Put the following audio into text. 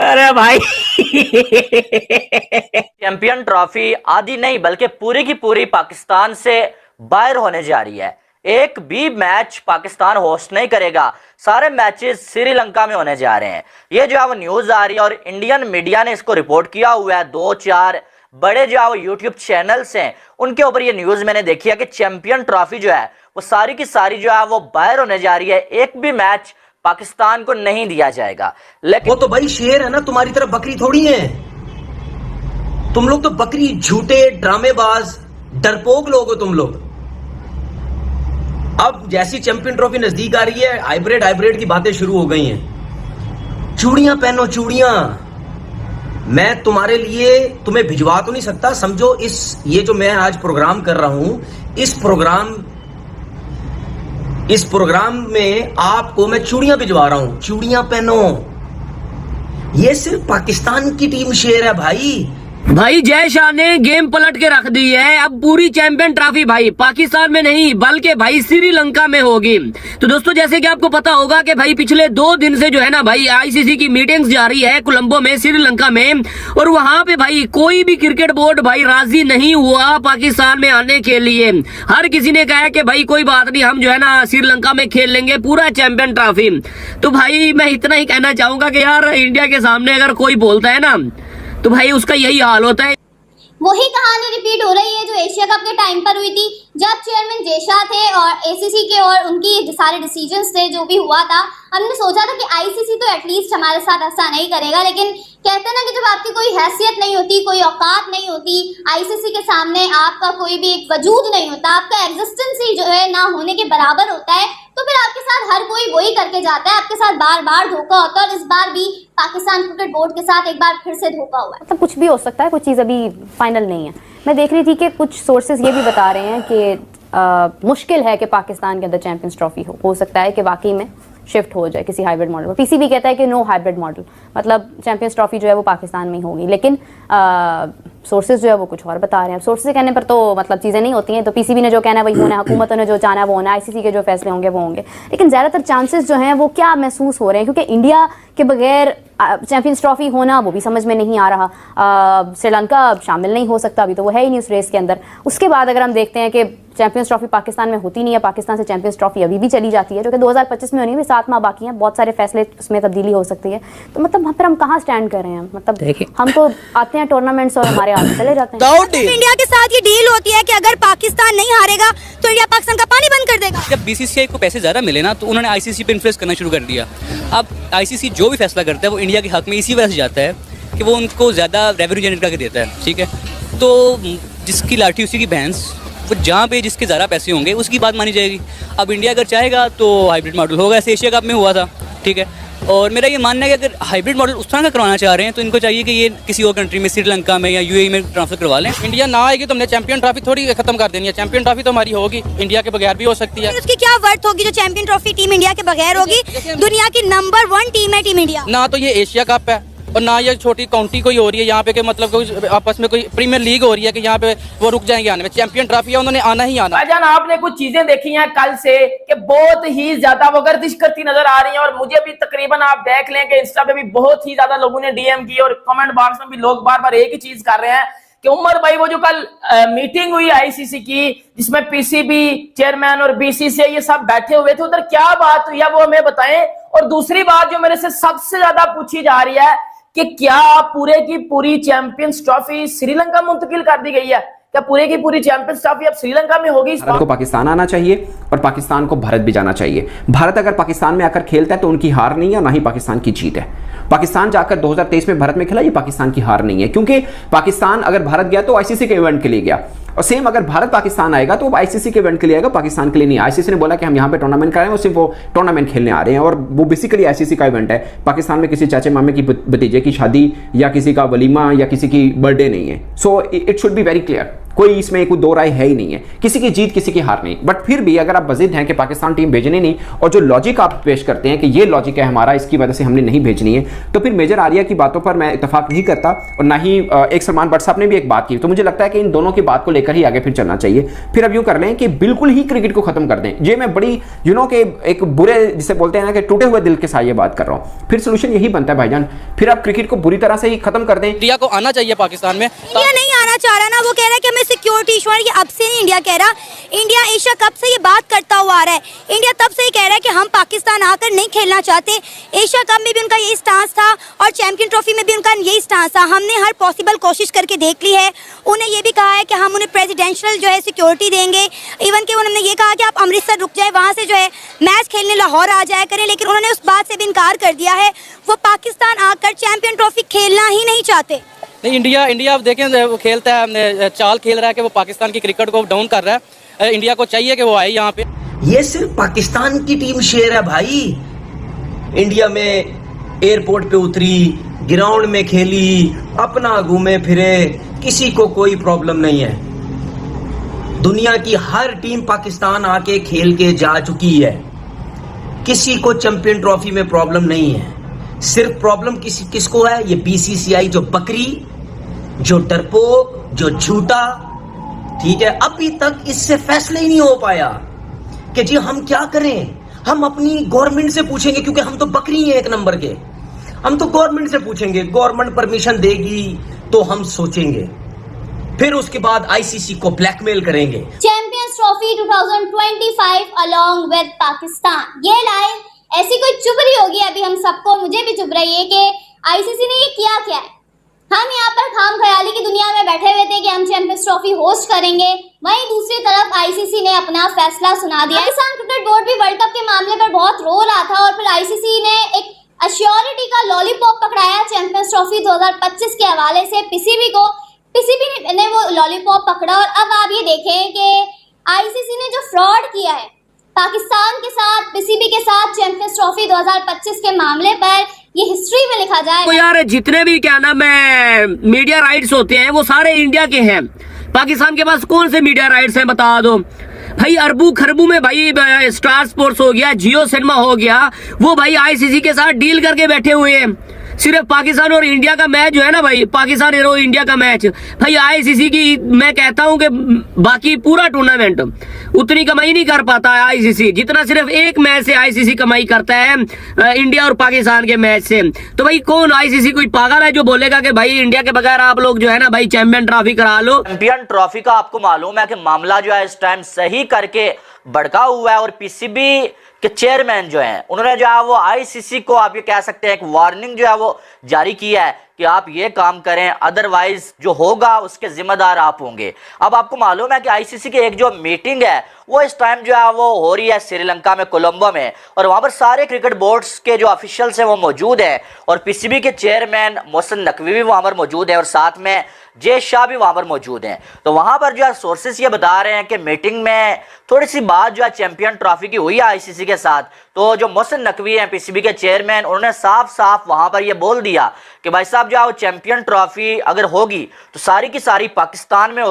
अरे भाई champion trophy आधी नहीं बल्कि पूरी की पूरी पाकिस्तान से बाहर होने जा रही है। एक भी मैच पाकिस्तान होस्ट नहीं करेगा, सारे मैचेस श्रीलंका में होने जा रहे हैं। ये जो है वो न्यूज आ रही है और इंडियन मीडिया ने इसको रिपोर्ट किया हुआ है। 2-4 बड़े जो है वो यूट्यूब चैनल्स हैं उनके ऊपर ये न्यूज मैंने देखी है कि चैंपियन ट्रॉफी जो है वो सारी की सारी जो है वो बाहर होने जा रही है। एक भी मैच पाकिस्तान को नहीं दिया जाएगा। लेकिन वो तो भाई शेर है ना, तुम्हारी तरफ बकरी थोड़ी है। तुम लोग तो बकरी, झूठे ड्रामेबाज, डरपोक लोग हो तुम लोग। अब जैसी चैंपियन ट्रॉफी नजदीक आ रही है, हाइब्रिड की बातें शुरू हो गई हैं। चूड़ियां पहनो, चूड़ियां। मैं तुम्हारे लिए तुम्हें भिजवा तो नहीं सकता, समझो ये जो मैं आज प्रोग्राम कर रहा हूं, इस प्रोग्राम में आपको मैं चूड़ियां भिजवा रहा हूं। चूड़ियां पहनो। ये सिर्फ पाकिस्तान की टीम शेर है भाई जय शाह ने गेम पलट के रख दी है। अब पूरी चैंपियन ट्रॉफी भाई पाकिस्तान में नहीं बल्कि भाई श्रीलंका में होगी। तो दोस्तों जैसे कि आपको पता होगा कि भाई पिछले 2 दिन से जो है ना भाई आईसीसी की मीटिंग्स जारी है कोलंबो में, श्रीलंका में, और वहां पे भाई कोई भी क्रिकेट बोर्ड भाई राजी नहीं हुआ पाकिस्तान में आने के लिए। हर किसी ने कहा कि भाई कोई बात नहीं, हम जो है ना श्रीलंका में खेल लेंगे पूरा चैंपियन ट्रॉफी। तो भाई मैं इतना ही कहना चाहूंगा कि यार इंडिया के सामने अगर कोई बोलता है ना तो भाई उसका यही हाल होता है। वही कहानी रिपीट हो रही है जो एशिया कप के टाइम पर हुई थी, जब चेयरमैन जय शाह थे और एसीसी के और उनकी सारे डिसीजंस थे जो भी हुआ था। हमने सोचा था कि आईसीसी तो एटलीस्ट हमारे साथ ऐसा नहीं करेगा, लेकिन कहते हैं ना कि जब आपकी कोई हैसियत नहीं होती, कोई औकात नहीं होती, आईसीसी के सामने आपका कोई भी एक वजूद नहीं होता, आपका एग्जिस्टेंस ही जो है ना होने के बराबर होता है, तो फिर आपके साथ हर कोई वही करके जाता है। आपके साथ बार बार धोखा होता है और इस बार भी पाकिस्तान क्रिकेट बोर्ड के साथ एक बार फिर से धोखा हुआ है। तो कुछ भी हो सकता है, कुछ चीज़ अभी फाइनल नहीं है। मैं देख रही थी कि कुछ सोर्सेज ये भी बता रहे हैं कि मुश्किल है कि पाकिस्तान के अंदर चैंपियंस ट्रॉफी हो सकता है कि वाकई में शिफ्ट हो जाए किसी हाइब्रिड मॉडल पर। पीसीबी कहता है कि नो हाइब्रिड मॉडल, मतलब चैंपियंस ट्रॉफी जो है वो पाकिस्तान में ही होगी, लेकिन सोर्सेज जो है वो कुछ और बता रहे हैं। सोर्सेज के कहने पर तो मतलब चीज़ें नहीं होती हैं, तो पीसीबी ने जो कहना है वही होना है, हुकूमतों ने जो चाहना है वो होना है, आईसीसी के जो फैसले होंगे वो होंगे। लेकिन ज़्यादातर चांसेस जो हैं वो क्या महसूस हो रहे हैं, क्योंकि इंडिया के बगैर चैंपियंस ट्रॉफी होना वो भी समझ में नहीं आ रहा। श्रीलंका शामिल नहीं हो सकता, अभी तो वो है ही नहीं उस रेस के अंदर। उसके बाद अगर हम देखते हैं कि चैंपियंस ट्रॉफी पाकिस्तान में होती नहीं है, पाकिस्तान से चैंपियंस ट्रॉफी अभी भी चली जाती है जो कि 2025 में होनी है, 7 माह बाकी हैं, बहुत सारे फैसले उसमें तब्दीली हो सकती है। तो मतलब फिर हम कहाँ स्टैंड कर रहे हैं? मतलब हम तो आते हैं टूर्नामेंट्स और हमारे हाथ चले जाते हैं। इंडिया के साथ ये डील होती है कि अगर पाकिस्तान नहीं हारेगा तो इंडिया पाकिस्तान का पानी बंद कर देगा। जब बीसीसीआई को पैसे ज्यादा मिले ना तो उन्होंने आईसीसी पे इन्फ्लुएंस करना शुरू कर दिया। अब आईसीसी जो भी फैसला करता है वो इंडिया के हक में इसी वजह से जाता है कि वो उनको ज्यादा रेवेन्यू जनरेट करके देता है, ठीक है। तो जिसकी लाठी उसी की भैंस, वो जहाँ पे जिसके ज़्यादा पैसे होंगे उसकी बात मानी जाएगी। अब इंडिया अगर चाहेगा तो हाइब्रिड मॉडल होगा, ऐसे एशिया कप में हुआ था, ठीक है। और मेरा ये मानना है कि अगर हाइब्रिड मॉडल उस तरह का करवाना चाह रहे हैं तो इनको चाहिए कि ये किसी और कंट्री में, श्रीलंका में या यूएई में ट्रांसफर करवा लें। इंडिया ना आएगी तो हमने चैंपियन ट्रॉफी थोड़ी खत्म कर देनी है। चैंपियन ट्रॉफी तो हमारी होगी, इंडिया के बगैर भी हो सकती है। उसकी क्या वर्थ होगी जो चैंपियन ट्रॉफी टीम इंडिया के बगैर होगी? दुनिया की नंबर 1 टीम है टीम इंडिया। ना तो ये एशिया कप है और ना ये छोटी काउंटी कोई हो रही है यहाँ पे कि मतलब कोई आपस में कोई प्रीमियर लीग हो रही है कि यहाँ पे वो रुक जाएंगे आने में। चैंपियन ट्रॉफी है, उन्होंने आना ही आना। भाईजान आपने कुछ चीजें देखी हैं कल से कि बहुत ही ज्यादा वो गर्दिश करती नजर आ रही हैं, और मुझे भी तकरीबन आप देख लें कि इंस्टा पे भी बहुत ही ज्यादा लोगों ने डीएम की और कमेंट बॉक्स में भी लोग बार बार एक ही चीज कर रहे हैं कि उमर भाई वो जो कल मीटिंग हुई आईसीसी की जिसमें पीसीबी चेयरमैन और बीसीसीआई ये सब बैठे हुए थे, उधर क्या बात हुई है वो हमें बताएं। और दूसरी बात जो मेरे से सबसे ज्यादा पूछी जा रही है कि क्या पूरे की पूरी चैंपियंस ट्रॉफी श्रीलंका मुंतकिल कर दी गई है? क्या पूरे की पूरी चैंपियंस ट्रॉफी अब श्रीलंका में होगी? भारत को पाकिस्तान आना चाहिए और पाकिस्तान को भारत भी जाना चाहिए। भारत अगर पाकिस्तान में आकर खेलता है तो उनकी हार नहीं है, ना ही पाकिस्तान की जीत है। पाकिस्तान जाकर 2023 में भारत में खेला, ये पाकिस्तान की हार नहीं है, क्योंकि पाकिस्तान अगर भारत गया तो आईसीसी के इवेंट के लिए गया, और सेम अगर भारत पाकिस्तान आएगा तो आईसीसी के इवेंट के लिए आएगा, पाकिस्तान के लिए नहीं। आईसीसी ने बोला कि हम यहाँ पे टूर्नामेंट कर रहे हैं, वो सिर्फ वो टूर्नामेंट खेलने आ रहे हैं, और वो बेसिकली आईसीसी का इवेंट है। पाकिस्तान में किसी चाचे मामे की भतीजे की शादी या किसी का वलीमा या किसी की बर्थडे नहीं है। So it should be very clear कोई इसमें कोई दो राय है ही नहीं है, किसी की जीत किसी की हार नहीं। बट फिर भी अगर आप बजिद हैं कि पाकिस्तान टीम भेजनी नहीं, और जो लॉजिक आप पेश करते हैं कि ये लॉजिक है हमारा, इसकी वजह से हमने नहीं भेजनी है, तो फिर मेजर आर्या की बातों पर मैं इत्तेफाक नहीं करता, और ना ही एक सलमान बट साहब ने भी एक बात की। तो मुझे लगता है कि इन दोनों की बात को लेकर ही आगे फिर चलना चाहिए। फिर अब यूं कर लें कि बिल्कुल ही क्रिकेट को खत्म कर दें। ये मैं बड़ी के एक बुरे, जिसे बोलते हैं ना कि टूटे हुए दिल के साथ ये बात कर रहा हूं। फिर सोल्यूशन यही बनता है भाईजान, फिर आप क्रिकेट को बुरी तरह से ही खत्म कर दें। इंडिया को आना चाहिए पाकिस्तान में। इंडिया नहीं आना चाह रहा ना, वो कह रहा है कि हमें सिक्योरिटी इशू है। ये अब से नहीं इंडिया कह रहा, इंडिया एशिया कप से ये बात करता हुआ आ रहा है। इंडिया तब से ही कह रहा है कि हम पाकिस्तान आकर नहीं खेलना चाहते। एशिया कप में भी उनका यही स्टांस था और चैंपियन ट्रॉफी में भी उनका यही स्टांस था। हमने हर पॉसिबल कोशिश करके देख ली है। उन्हें ये भी कहा है कि हम उन्हें प्रेसिडेंशियल जो है सिक्योरिटी देंगे। इवन कि उन्होंने ये कहा कि आप अमृतसर रुक जाए, वहाँ से जो है मैच खेलने लाहौर आ जाया करें, लेकिन उन्होंने उस बात से भी इनकार कर दिया है। वो पाकिस्तान आकर चैंपियन ट्रॉफी खेलना ही नहीं चाहते। नहीं, इंडिया आप देखें वो खेलता है, चाल खेल रहा है कि वो पाकिस्तान की क्रिकेट को डाउन कर रहा है। इंडिया को चाहिए कि वो आए यहाँ पे। ये सिर्फ पाकिस्तान की टीम शेर है भाई। इंडिया में एयरपोर्ट पे उतरी, ग्राउंड में खेली, अपना घूमे फिरे, किसी को कोई प्रॉब्लम नहीं है। दुनिया की हर टीम पाकिस्तान आके खेल के जा चुकी है, किसी को चैंपियन ट्रॉफी में प्रॉब्लम नहीं है। सिर्फ प्रॉब्लम किसको है? ये बीसीसीआई जो बकरी, जो डरपोक, जो झूठा, ठीक है। अभी तक इससे फैसला ही नहीं हो पाया कि जी हम क्या करें। हम अपनी गवर्नमेंट से पूछेंगे, क्योंकि हम तो बकरी हैं एक नंबर के। हम तो गवर्नमेंट से पूछेंगे, गवर्नमेंट परमिशन देगी तो हम सोचेंगे, फिर उसके बाद आईसीसी को ब्लैकमेल करेंगे। Champions trophy 2025 along with Pakistan, ये लाइन ऐसी कोई चुभ रही होगी अभी हम सबको, मुझे भी चुभ रही है कि आईसीसी ने ये किया क्या है। हम यहाँ पर खाम ख्याली की दुनिया में बैठे हुए थे कि हम चैंपियंस ट्रॉफी होस्ट करेंगे, वहीं दूसरी तरफ आईसीसी ने अपना फैसला सुना दिया। पाकिस्तान क्रिकेट बोर्ड भी वर्ल्ड कप के मामले पर बहुत रो रहा था और फिर आईसीसी ने एक अश्योरिटी का लॉलीपॉप पकड़ाया चैंपियंस ट्रॉफी 2025 के हवाले से पीसीबी को। पीसीबी ने वो लॉलीपॉप पकड़ा और अब आप ये देखें कि आईसीसी ने जो फ्रॉड किया है पाकिस्तान के साथ, पीसीबी के साथ चैंपियंस ट्रॉफी 2025 के मामले पर, ये हिस्ट्री में लिखा जाए। तो यार जितने भी क्या नाम है मीडिया राइट्स होते हैं वो सारे इंडिया के हैं। पाकिस्तान के पास कौन से मीडिया राइट्स हैं बता दो भाई। अरबू खरबू में भाई स्टार स्पोर्ट्स हो गया, जियो सिनेमा हो गया, वो भाई आईसीसी के साथ डील करके बैठे हुए हैं। सिर्फ पाकिस्तान और इंडिया का मैच जो है ना भाई, पाकिस्तान और इंडिया का मैच भाई, आईसीसी की मैं कहता हूं कि बाकी पूरा टूर्नामेंट उतनी कमाई नहीं कर पाता है आईसीसी जितना सिर्फ एक मैच से आईसीसी कमाई करता है इंडिया और पाकिस्तान के मैच से। तो भाई कौन आईसीसी कोई पागल है जो बोलेगा कि भाई इंडिया के बगैर आप लोग जो है ना भाई चैंपियन ट्रॉफी करा लो। चैंपियन ट्रॉफी का आपको मालूम है कि मामला जो है इस टाइम सही करके भड़का हुआ है और पीसीबी के चेयरमैन जो हैं उन्होंने जो है वो आईसीसी को आप ये कह सकते हैं एक वार्निंग जो है वो जारी की है कि आप ये काम करें, अदरवाइज जो होगा उसके जिम्मेदार आप होंगे। अब आपको मालूम है कि आईसीसी की एक जो मीटिंग है वो इस टाइम जो है वो हो रही है श्रीलंका में, कोलंबो में, और वहां पर सारे क्रिकेट बोर्ड्स के जो ऑफिशियल्स हैं वो मौजूद हैं और पीसीबी के चेयरमैन मोहसिन नकवी भी वहां पर मौजूद है और साथ में जय शाह भी वहां पर मौजूद हैं। तो वहां पर जो है सोर्सेस ये बता रहे हैं कि मीटिंग में थोड़ी सी बात जो है चैंपियन ट्रॉफी की हुई है आईसीसी के साथ। तो जो मोहसिन नकवी हैं पीसीबी के चेयरमैन, उन्होंने साफ साफ वहां पर ये बोल दिया कि भाई साहब जो है चैंपियन ट्रॉफी अगर होगी तो सारी की सारी पाकिस्तान में होगी।